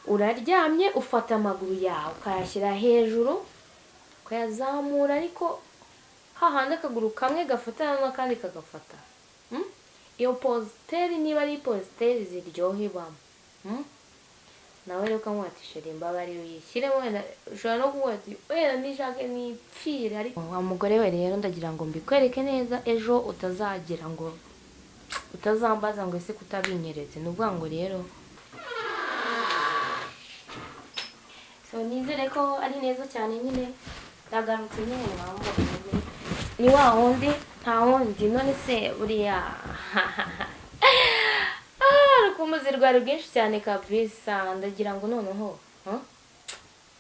uraryamye ufata amaguru yawe ukayashyira hejuru ukayazamura ariko hahandi akaguru kamwe gafatana n'akandi kagafata. Iyo positeri niba ari positeri ziryohebamo, nawe rero ukamwatisha imbabare uyishyiremo, wenda ushobora no kuvuga ati wenda nishake nipfire. Ariko wa mugore we rero ndagira ngo mbikwereke neza, ejo utazagira ngo utazambaza ngo ese kutabinyeretse. Ni ukuvuga ngo rero nizere ko ari neza cyane. Nyine ndagarutse nyine ni wa wundi nta wundi. None se buriya rukumbuzi rwari rwinshi cyane kabisa. Ndagira ngo noneho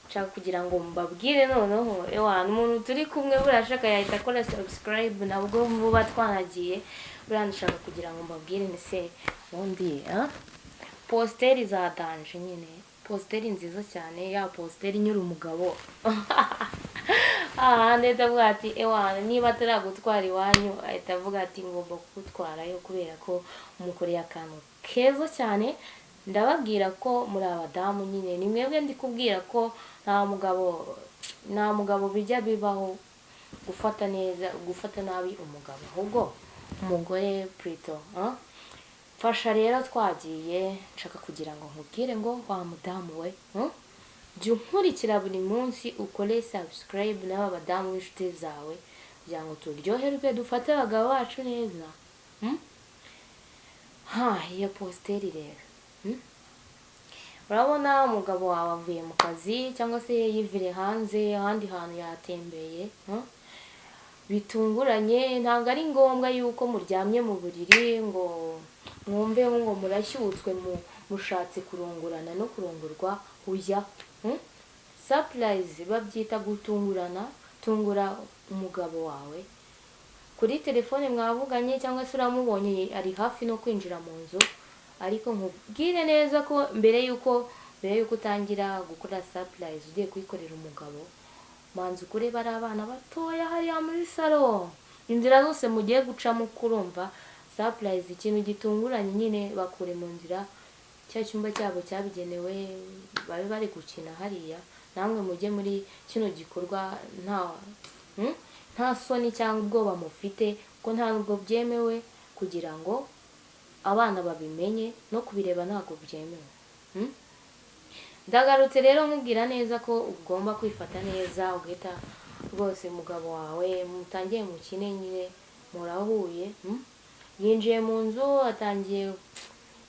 nshaka kugira ngo mbabwire noneho umuntu turi kumwe burashaka yahita akora subscribe, nabwo vuba twanagiye. Buriya ndashaka kugira ngo mbabwire ni se ubundi positeri za danje, nyine positeri nziza cyane, ya positeri nyiri umugabo ndetse avuga ati niba ataragutwara iwanyu ahita avuga ati ngomba kugutwarayo kubera ko umukoreye akantu keza cyane. Ndababwira ko muri abadamu nyine ni mwebwe ndi kubwira ko nta mugabo bijya bibaho gufata nabi umugabo, ahubwo umugore plutôt. Fasha rero twagiye, nshaka kugira ngo nkubwire ngo wa mudamu we jya unkurikira buri munsi, ukore subscribe n'aba badamu b'inshuti zawe kugira ngo turyoherwe dufate abagabo bacu neza. Iyo positeri rero urabona umugabo wawe avuye mu kazi cyangwa se yivire hanze ahandi hantu yatembeye bitunguranye. Ntabwo ari ngombwa yuko muryamye mu buriri ngo mwumve ngo murashyutswe mushatse kurongorana no kurongorwa. Ujya surprise babyita gutungurana. Tungura umugabo wawe kuri telefone mwavuganye cyangwa se uramubonye ari hafi no kwinjira mu nzu, ariko nkubwire neza ko mbere yuko utangira gukora surprise ugiye kuyikorera umugabo, manzi ukure bari abana batoya hariya muri salo, inzira zose mugiye gucamo kurumva surprise ikintu gitunguranye nyine bakure mu nzira, cya cyumba cyabo cyabigenewe babe bari gukina hariya, namwe mujye muri kino gikorwa nta soni cyangwa ubwoba mufite, ko nta nubwo byemewe kugira ngo abana babimenye, no kubireba ntabwo byemewe. Ndagarutse rero nkubwira neza ko ugomba kwifata neza, ugahita rwose umugabo wawe mutangiye mukine nyine murahuye, yinjiye mu nzu atangiye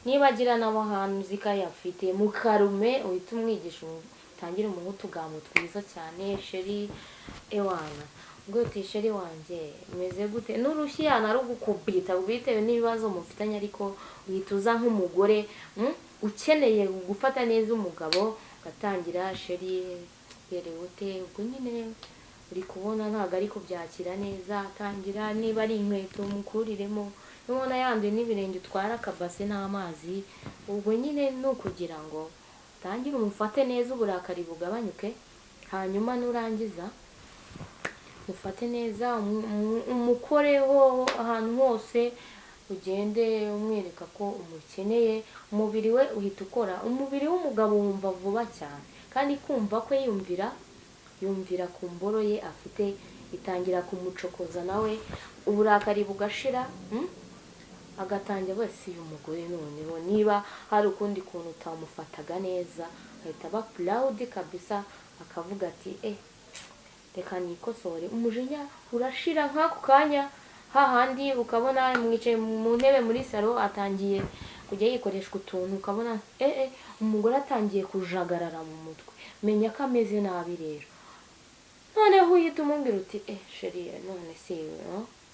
nibagira nabo hantu zikayafite mukarume, uhita umwigisha utangire umuha utugambo twiza cyane. Sheri ubwo uti sheri wanjye umeze gute, n'urushyi yanarugukubita bitewe n'ibibazo mufitanye, ariko uhita uza nk'umugore ukeneye gufata neza umugabo, ugatangira sheri yerewe ute. Ubwo nyine uri kubona ntabwo ari kubyakira neza, atangira niba ari inkweto mukuriremo, nubona yanduye n'ibirenge utwara akabase n'amazi. Ubwo nyine ni ukugira ngo utangire umufate neza, uburakari bugabanyuke, hanyuma nurangiza mufate neza umukoreho ahantu hose, ugende umwereka ko umukeneye. Umubiri we uhita ukora, umubiri w'umugabo wumva vuba cyane, kandi kumva ko yumvira ku mboro ye afite, itangira kumucokoza nawe uburakari bugashira, agatangira wese uyu mugore noneho niba hari ukundi kuntu utamufataga neza ahita aba proud kabisa, akavuga ati reka nikosore. Umujinya urashira nk'ako kanya, hahandi ukabona mwicaye mu ntebe muri salo atangiye kujya yikoreshwa utuntu, ukabona umugore atangiye kujagarara mu mutwe, menya ko ameze nabi. Rero noneho uhita umubwira uti sheri none se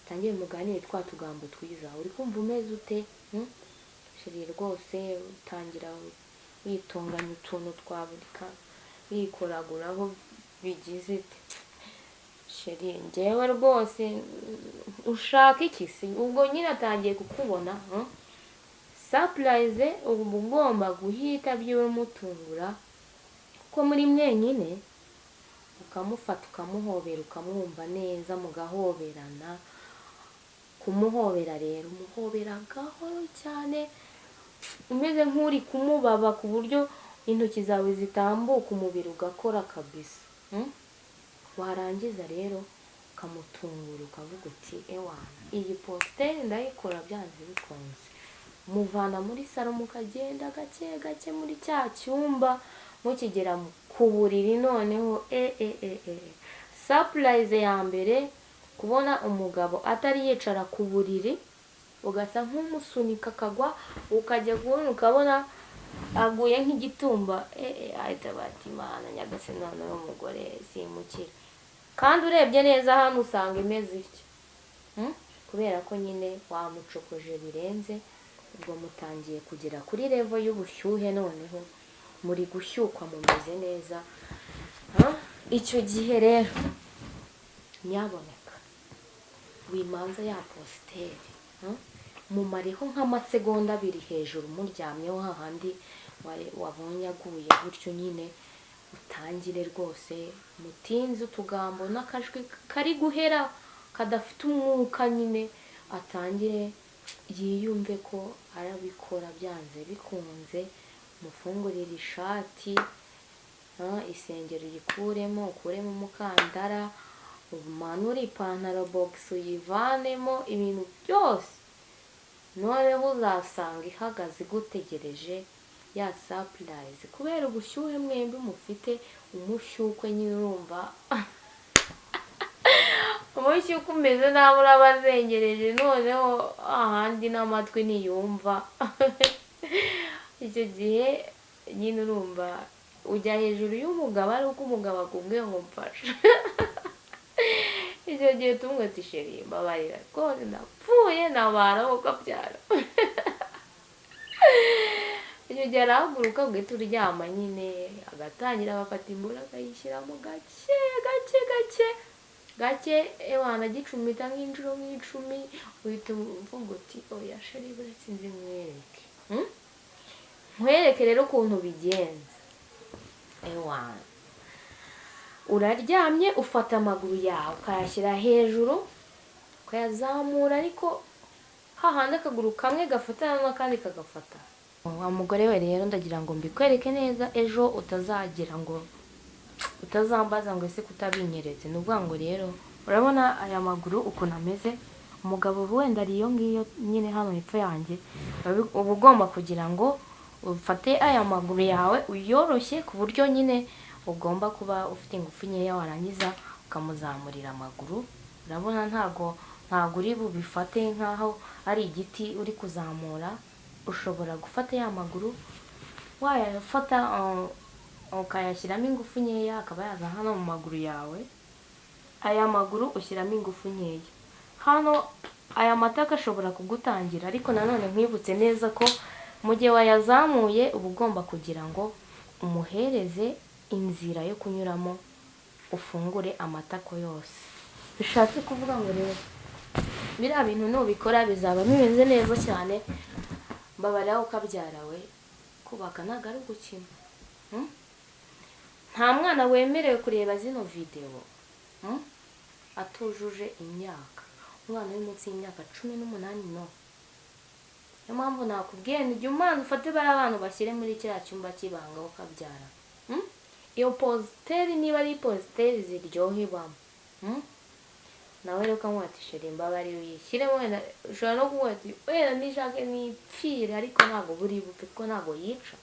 tangiye muganire twa tugambo twiza, uri kumva umeze ute sheri? Rwose utangira witunganya utuntu twaburika, wikoraguraho bigize sheri njyewe rwose ushaka iki se? Ubwo nyine atangiye kukubona surprise, uba ugomba guhita byiwe mutungura ko muri mwenyine, ukamufata ukamuhobera, ukamwumva neza, mugahoberana. Kumuhobera rero umuhobera gahoro cyane, umeze nk'uri kumubaba ku buryo intoki zawe zitambuka umubiri ugakora kabisa. Warangiza rero ukamutungura ukavuga uti ewana iyi positeri ndayikora byanze bikunze. Muvana muri salo mukagenda gake gake muri cya cyumba mukigera ku buriri noneho surprise ya mbere kubona umugabo atari yicara ku buriri ugasa nk'umusunika akagwa ukajya kubona ukabona aguye nk'igitumba ahita bati Imana nyagasani noneho umugore simukira. Kandi urebye neza hano usanga imeze iki kubera ko nyine wamucokoje birenze. Ubwo mutangiye kugera kuri level y'ubushyuhe noneho muri gushyukwa mumeze neza. Icyo gihe rero nyaboneka wimanza ya positeri mumareho nk'amasegonda 2 hejuru muryamyeho hahandi wabonye aguye gutyo nyine. Utangire rwose mutinze utugambo n'akajwi kari guhera kadafite umwuka nyine. Atangire yiyumve ko arabikora byanze bikunze. Mufungurire ishati, isengero uyikuremo, ukuremo umukandara, umanure ipantaro box uyivanemo, ibintu byose. Noneho uzasanga ihagaze gutegereje ya surprise kubera ubushyuhe mwembi mufite. Umushyukwe nyine urumva umushyukwe umeze nabi urabazengereje noneho ahandi n'amatwi ntiyumva. Icyo gihe nyine urumva ujya hejuru y'umugabo ari uko umugabo akubwiye ngo mfashe. Icyo gihe tumwe ati sheri mbabarira rwose napfuye nabara ukabyara. Icyo gihe arahaguruka ugahita uryama nyine agatangira agafata imbura akayishyiramo gake gake gake gake ewana gicumita nk'inshuro nk'icumi. Uhita uvuga uti oya sheri buretse nzi nkwereke rero ukuntu bigenza. Ewana uraryamye ufata amaguru yawe ukayashyira hejuru ukayazamura ariko hahandi akaguru kamwe gafatana n'akandi kagafata. Wa mugore we rero ndagira ngo mbikwereke neza ejo utazagira ngo utazambaza ngo ese kutabinyeretse. Nuvuga ngo rero urabona aya maguru ukuntu ameze. Umugabo wenda ari iyo ngiyo nyine hano hepfo yanjye. Uba ugomba kugira ngo ufate aya maguru yawe uyoroshye ku buryo nyine ugomba kuba ufite ingufu nkeya. Warangiza ukamuzamurira amaguru. Urabona ntago uri bubifate nkaho ari igiti uri kuzamura. Ushobora gufata ya maguru wayafata ukayashyiramo ingufu nkeya akaba yaza hano mu maguru yawe. Aya maguru ushyiramo ingufu nkeya hano. Aya mataka ashobora kugutangira ariko nanone nkwibutse neza ko mu gihe wayazamuye uba ugomba kugira ngo umuhereze inzira yo kunyuramo ufungure amatako yose. Bishatse kuvuga ngo rero biriya bintu nubikora bizaba bimeze neza cyane. Mbabarira ukabyara we kubaka ntago ari gukina. Nta mwana wemerewe kureba zino video atujuje imyaka. Umwana uri munsi y'imyaka 18 no. Niyo mpamvu nakubwiye nijye umwana ufate bari abantu bashyire muri kiriya cyumba cy'ibanga ukabyara. Iyo positeri niba ari positeri ziryohebamo nawe rero ukamwatisha imbabari uyishyiremo. Wenda ushobora no kuvuga ati wenda nishake nipfire ariko ntabwo buri bupfe ko ntabwo yica.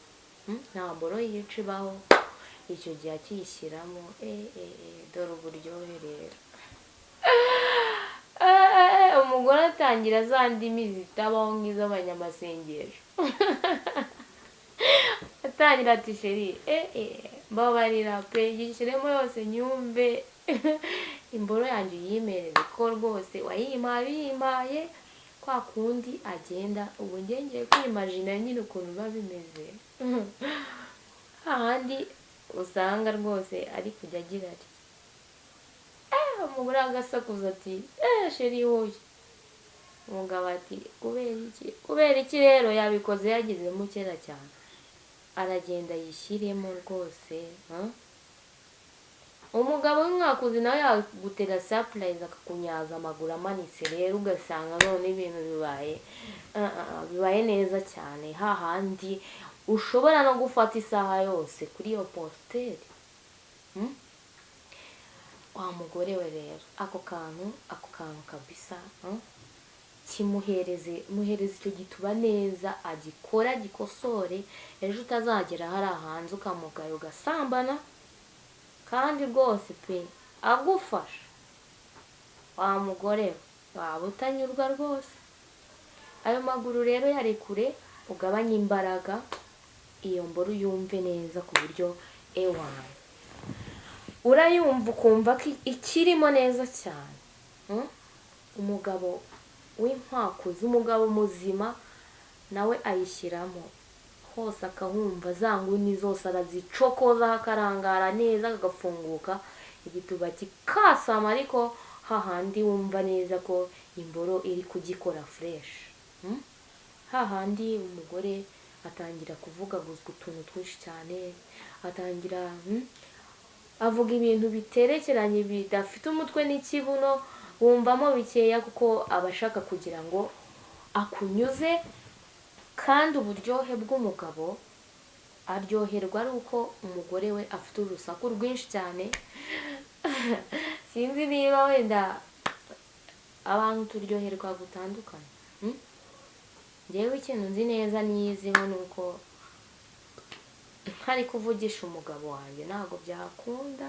Nta mboro yica ibaho. Icyo gihe akiyishyiramo dore uburyohe rero. Umugore atangira za ndimi zitabaho nk'iz'abanyamasengesho. Atangira ati sheri mbabarira pe gishyiremo yose nyumve. Imboro yanjye yimereze ko rwose wayimaye kwa kundi agenda. Ubu ngiye kwimagina nyine ukuntu biba bimeze. Ahandi usanga rwose ari kujya agira ati umugore agasakuza ati sheri wowe. Umugabo ati kubera iki rero yabikoze yagizemo kera cyane. Aragenda yishyiremo rwose. Umugabo w'umwakuzi nawe yagutera surprise akakunyaza amaguru amanitse rero ugasanga none ibintu bibaye neza cyane. Hahandi ushobora no gufata isaha yose kuri iyo positeri. Wa mugore we rero ako kantu kabisa, muhereze icyo gituba neza, agikora gikosore, ejo utazagera hari hanze ukamugayo ugasambana, kandi rwose pe agufasha. Wa mugore waba utanyurwa rwose. Ayo maguru rero yarekure, ugabanye imbaraga, iyo mboro yumve neza ku buryo ewana urayumva ukumva ko ikirimo neza cyane. Umugabo w'inkwakuzi, umugabo muzima, nawe ayishyiramo hose akahumva, za nguni zose arazicokoza akarangara neza, kagafunguka, igituba kikasama, ariko hahandi wumva neza ko imboro iri kugikora fresh. Hahandi umugore atangira kuvugaguzwa utuntu twinshi cyane, atangira avuga ibintu biterekeranye bidafite umutwe n'ikibuno, wumvamo bikeya kuko abashaka kugira ngo akunyuze. Kandi uburyohe bw'umugabo aryoherwa ari uko umugore we afite urusaku rwinshi cyane. Sinzi niba wenda abantu turyoherwa gutandukanye. Njyewe ikintu nzi neza niyiziho ni uko ntari kuvugisha umugabo wanjye ntabwo byakunda.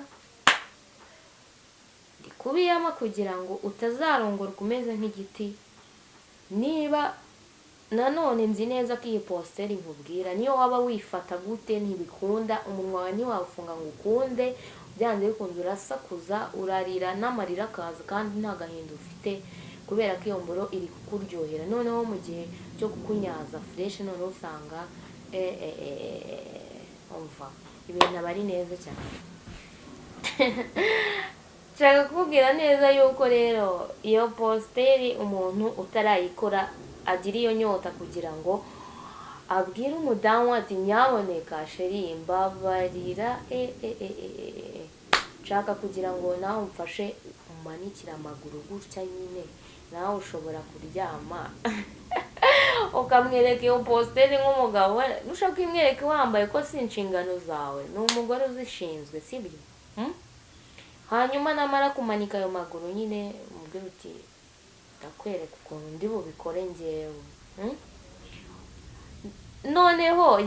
Ndi kubiyama kugira ngo utazarongorwa umeze nk'igiti. Niba nanone nzi neza ko iyi positeri nkubwira, niyo waba wifata gute ntibikunda, umunwa wawe ntiwawufunga ngo ukunde, byanze bikunze urasakuza, urarira n'amarira akaza kandi nta gahinda ufite, kubera ko iyo mboro iri kukuryohera. Noneho mu gihe cyo kukunyaza fresh, noneho usanga umva ibintu aba ari neza cyane. Nshaka kukubwira neza yuko rero iyo positeri umuntu utarayikora agira iyo nyota kugira ngo abwire umudamu ati nyaboneka sheri mbabarira, nshaka kugira ngo nawe umfashe umanikira amaguru gutya nyine, nawe ushobora kuryama ukamwereka iyo positeri nk'umugabo. Nushaka imwereke wambaye ko si inshingano zawe, ni umugore uzishinzwe, sibyo? Hanyuma namara kumanika ayo maguru nyine umubwire uti ndakwereka ukuntu ndi bubikore njyewe. Noneho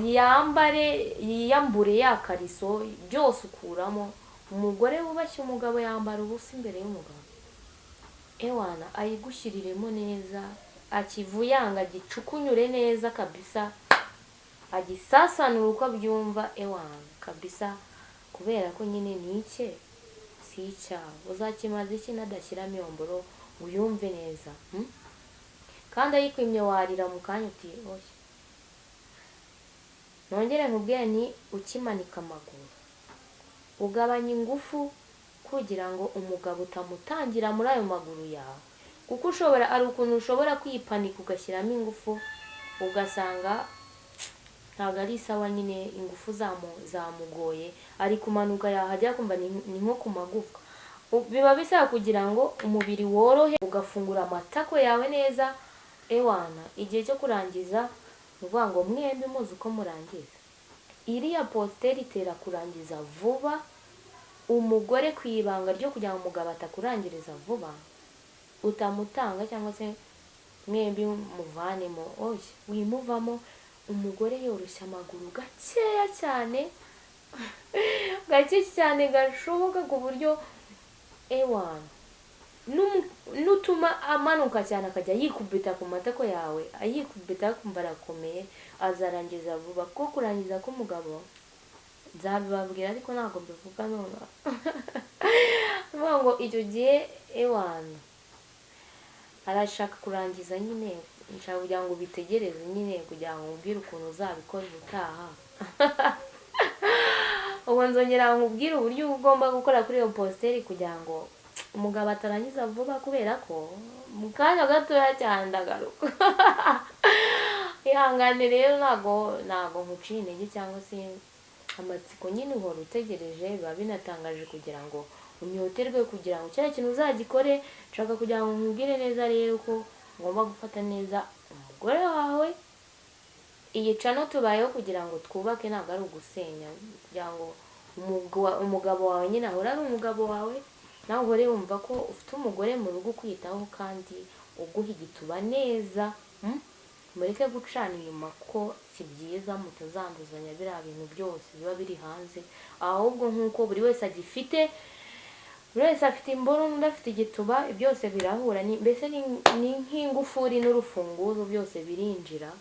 yiyambure ya kariso byose ukuramo. Umugore wubashye umugabo yambara ubusa imbere y'umugabo, ewana ayigushyiriremo neza, akivuyanga agicukunyure neza kabisa, agisasanura uko abyumva, ewana kabisa, kubera ko nyine ni icye si icyawe. Uzakimaza iki nadashyiramo iyo mboro uyumve neza? Kandi ayikwimye warira mu kanya uti oya. Nongere nkubwire ni ukimanika amaguru ugabanya ingufu kugira ngo umugabo utamutangira muri ayo maguru yawe, kuko ari ukuntu ushobora kwipanika ugashyiramo ingufu ugasanga ntabwo ari sawa, nyine ingufu zamugoye, ari kumanuka yahajya kumva ni nko ku magufwa. Biba bisaba kugira ngo umubiri worohe, ugafungura amatako yawe neza, ewana igihe cyo kurangiza uvuga ngo mwembi muzi uko murangiza. Iriya positeri itera kurangiza vuba, umugore ku ibanga ryo kugira ngo umugabo atakurangiriza vuba, utamutanga cyangwa se mwembi muvanemo, oya wimuvamo. Umugore yoroshya amaguru gakeya cyane, gake cyane gashoboka, ku buryo ewana nutuma amanuka cyane akajya yikubita ku matako yawe, ayikubita akumva arakomeye, azarangiza vuba. Ko kurangiza k'umugabo nzabibabwira ariko ntabwo mbivuga none. Vuga ngo icyo gihe ewana arashaka kurangiza nyine, nshaka kugira ngo ubitegereze nyine, kugira ngo nkubwire ukuntu uzabikora ubutaha. Ubu nzongera nkubwire uburyo ugomba gukora kuri iyo positeri kugira ngo umugabo atarangiza vuba, kubera ko mu kanya gatoya cyane ndagaruka. Ihangane rero, ntago nkuciye intege cyangwa se amatsiko, nyine uhora utegereje, biba binatangaje kugira ngo unyoterwe kugira ngo cya kintu uzagikore. Nshaka kugira ngo nkubwire neza rero ko ugomba gufata neza umugore wawe, iyi cano tubayeho kugira ngo twubake, ntabwo ari ugusenya, kugira ngo umugabo wawe nyine ahora ari umugabo wawe, nawe uhore wumva ko ufite umugore mu rugo ukwitaho kandi uguha igituba neza. Mureke gucana inyuma ko si byiza, mutazanduzanya biriya bintu byose biba biri hanze, ahubwo nk'uko buri wese agifite, buri wese afite imboro n'undi afite igituba, byose birahura, mbese ni nk'ingufuri n'urufunguzo, byose birinjira.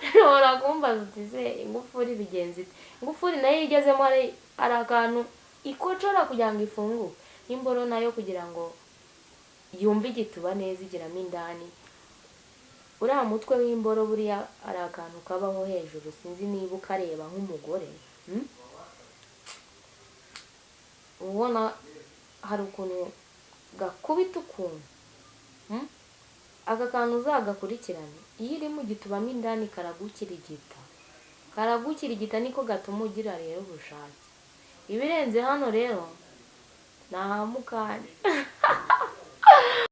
Ushobora kumbaza uti se ingufuri bigenze ite? Ingufuri nayo igezemo hari akantu ikocora kugira ngo ifunguke, n'imboro nayo kugira ngo yumve igituba neza igiramo indani. Uriya mutwe w'imboro buriya ari akantu kabaho hejuru, sinzi niba ukareba nk'umugore, ubona hari ukuntu gakubita ukuntu, aka kantu uzagakurikirane, iyo iri mu gitubamo indani karagukirigita, niko gatuma ugira rero ubushake. Ibirenze hano rero ni ahamukanya.